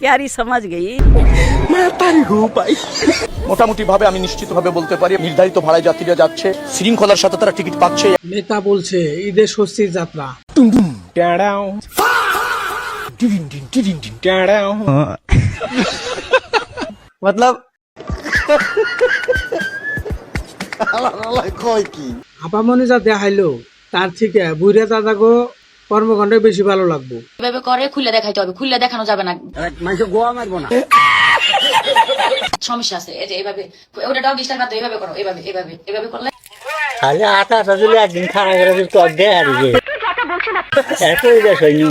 प्यारी समझ गई। মোটামুটি ভাবে আমি নিশ্চিত ভাবে বলতে পারি নির্ধারিত ভাড়ায় যাত্রীরা যাচ্ছে, শৃঙ্খলার সাথে তারা টিকিট পাচ্ছে। নেতা বলছে ঈদের স্বস্তির যাত্রা। মতলব আপামনি যা দেখাইলো তার থেকে বুড়া দাদাগো কর্মকাণ্ড বেশি ভালো লাগবো। এভাবে করে খুলে দেখাইতে হবে, খুলে দেখানো যাবে না, মানুষ গোয়া মারবো না। সমস্যা আছে। এই যে এইভাবে ওটাটাও ডিস্টার্ব না, তো এইভাবে করো, এইভাবে এইভাবে এইভাবে করলে খালি আটা আসলে একদিন খানা করে তো দেয় আর কি এতই দেশ হয়নি।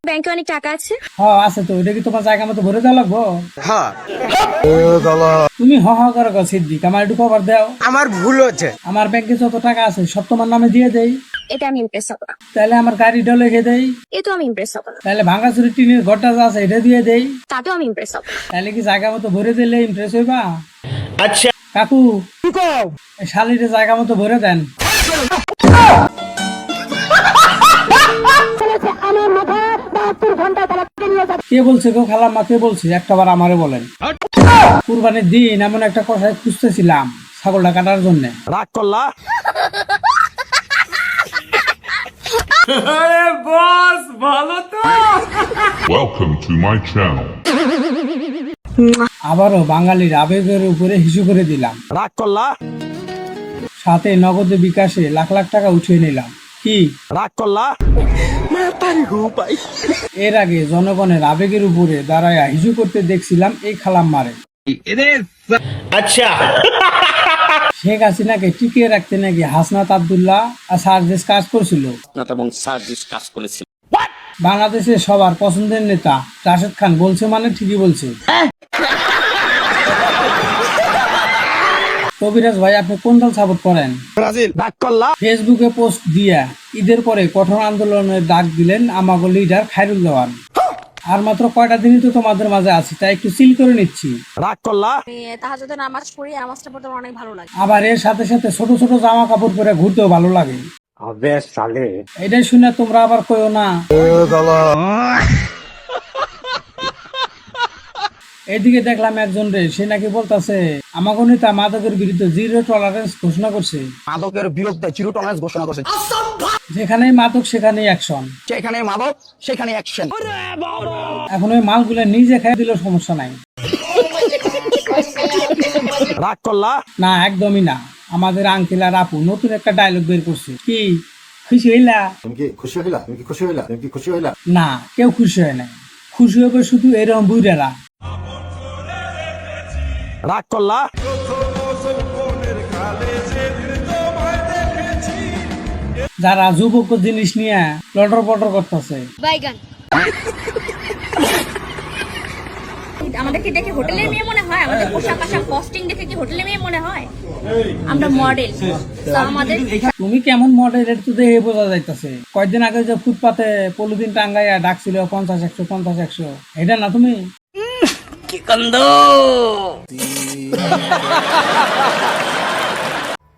ব্যাংকে অনেক টাকা আছে। হ্যাঁ আছে তো, এটা কি তোমার জায়গা মতো ভরে দেওয়া লাগবো? হ্যাঁ তুমি হ হ করো গো সিদ্দিক, আমার একটু খবর দাও। আমার ভুল হচ্ছে। আমার ব্যাংকে যত টাকা আছে সব তোমার নামে দিয়ে দেই, এটা আমি ইমপ্রেস হব না। তাহলে আমার গাড়িটা লিখে দেই, এটাও আমি ইমপ্রেস হব না। তাহলে ভাঙাচুরি টিনের ঘরটা যা আছে এটা দিয়ে দেই, তাতেও আমি ইমপ্রেস হব না। তাহলে কি জায়গা মতো ভরে দিলে ইমপ্রেস হইবা? আচ্ছা কাকু এই শালিরে জায়গা মতো ভরে দেন। কে বলছে গো খালাম্মা, কে বলছে একটা বার আমারে বলেন। কুরবানির দিন এমন একটা কথায় খুঁজতেছিলাম ছাগলটা কাটার জন্য। রাগ করলা? Welcome to my channel. আবারও বাঙালির আবেগের উপরে হিসু করে দিলাম। রাগ করলা? সাথে নগদে বিকাশে লাখ লাখ টাকা উঠিয়ে নিলাম। কি রাগ করলা? এর আগে জনগণের আবেগের উপরে দাঁড়ায় হিসু করতে দেখছিলাম এই খালাম্মারে। আচ্ছা শেখ হাসিনাকে টিকিয়ে রাখতে নাকি হাসনাত আব্দুল্লাহ আর সার্জিস কাজ করছিল। বাংলাদেশের সবার পছন্দের নেতা রাশেদ খান বলছে মানে ঠিকই বলছে। কবিরাজ ভাই, আপনি কোন দল সাপোর্ট করেন? ব্রাজিল। রাগ করলা? ফেসবুকে পোস্ট দিয়া ঈদের পরে কঠোর আন্দোলনের ডাক দিলেন আমাগো লিডার খায়রুল দেওয়ান। আর মাত্র কয়টা দিনই তো তোমাদের মাঝে আছি, তাই একটু চিল করে নিচ্ছি। রাগ করলা? তাহাজ্জুদের নামাজ পড়ি, নামাজটা পড়তে অনেক ভালো লাগে। আবার এর সাথে সাথে ছোট ছোট জামা কাপড় পরে ঘুরতেও ভালো লাগে। বেশ সালে এটাই শুনে তোমরা আবার কইও না। এদিকে দেখলাম একজন রে, সে নাকি বলতাছে আমাগো নেতা মাদকের বিরুদ্ধে জিরো টলারেন্স ঘোষণা করছে। মাদকের বিরুদ্ধে জিরো টলারেন্স ঘোষণা করছে। যেখানেই মাদক সেখানেই অ্যাকশন, সেখানে মাদক সেখানে অ্যাকশন। এখন ওই মালগুলো নিজে খেয়ে দিলেও সমস্যা নাই। রাগ করলা? না একদমই না। আমাদের আঙ্কেল আর আপু নতুন একটা ডায়লগ বের করছে। কি খুশি হইলা? না, কেউ খুশি হয় নাই। খুশি হবে শুধু এরকম বুইড়ারা। রাগ করলা? যারা যুবক জিনিস নিয়ে লটর পটর করতেছে। বাইগান আমাদেরকে দেখে হোটেলের মেয়ে মনে হয়, আমাদের পোশাক আশাক কস্টিং দেখে কি হোটেলের মেয়ে মনে হয়? আমরা মডেল, তো আমাদের তুমি কেমন মডেল এটা তো দেখে বোঝা যাইতেছে। কয়েকদিন আগে যে ফুটপাতে পলিথিন টাঙ্গাইয়া ডাকছিল 50-100 এটা না তুমি? কি কান্দ!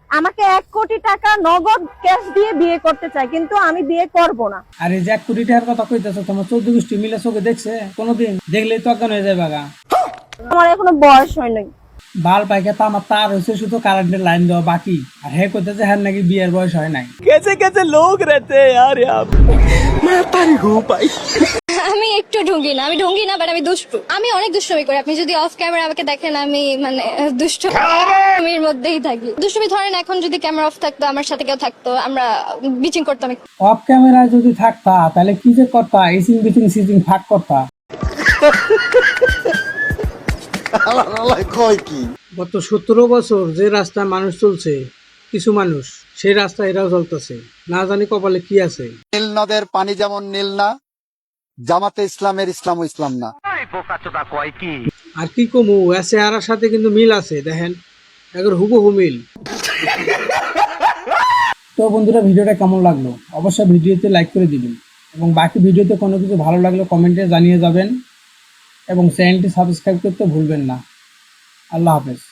আমাকে 1 কোটি টাকা নগদ ক্যাশ দিয়ে বিয়ে করতে চাই, কিন্তু আমি বিয়ে করব না। আর এই যে 1 কোটি টাকার কথা কইতেছো, তোমার 14 গোষ্ঠী মিলে চোখে দেখছে কোনোদিন? দেখলেই তো অজ্ঞান হয়ে যায় বাগা। আমার এখনো বয়স হয় নাই। বাল পাইকে তো আমার তার হয়েছে শুধু কারেন্টের লাইন দেওয়া বাকি। আর হে কইতেছে হ্যাঁ নাকি বিয়ের বয়স হয় নাই। আমি একটু ঢঙ্গি না, আমি ঢঙ্গি না, বাট আমি দুষ্টু। আমি অনেক দুষ্টুমি করি। আপনি যদি অফ ক্যামেরা আমাকে দেখেন, আমি মানে দুষ্টুমির মধ্যেই থাকি। দুষ্টুমি ধরেন এখন যদি ক্যামেরা অফ থাকতো, আমার সাথে কেউ থাকতো, আমরা বিচিং করতাম। অফ ক্যামেরায় যদি থাকতা তাহলে কি যে করতা? ইসিং বিচিং সিচিং ফাঁক করতা। গত 17 বছর যে রাস্তায় মানুষ চলছে, কিছু মানুষ সেই রাস্তায় এরাও চলতেছে। না জানি কপালে কি আছে। নীল নদের পানি যেমন নীল না, জামাতে ইসলামের ইসলাম ইসলাম না। আর কি কমু, এসে আর সাথে কিন্তু মিল আছে, দেখেন একবার হুবহু মিল। তো বন্ধুরা, ভিডিওটা কেমন লাগলো অবশ্যই ভিডিওতে লাইক করে দিবেন, এবং বাকি ভিডিওতে কোনো কিছু ভালো লাগলে কমেন্টে জানিয়ে যাবেন। এবং চ্যানেলটি সাবস্ক্রাইব করতে ভুলবেন না। আল্লাহ হাফেজ।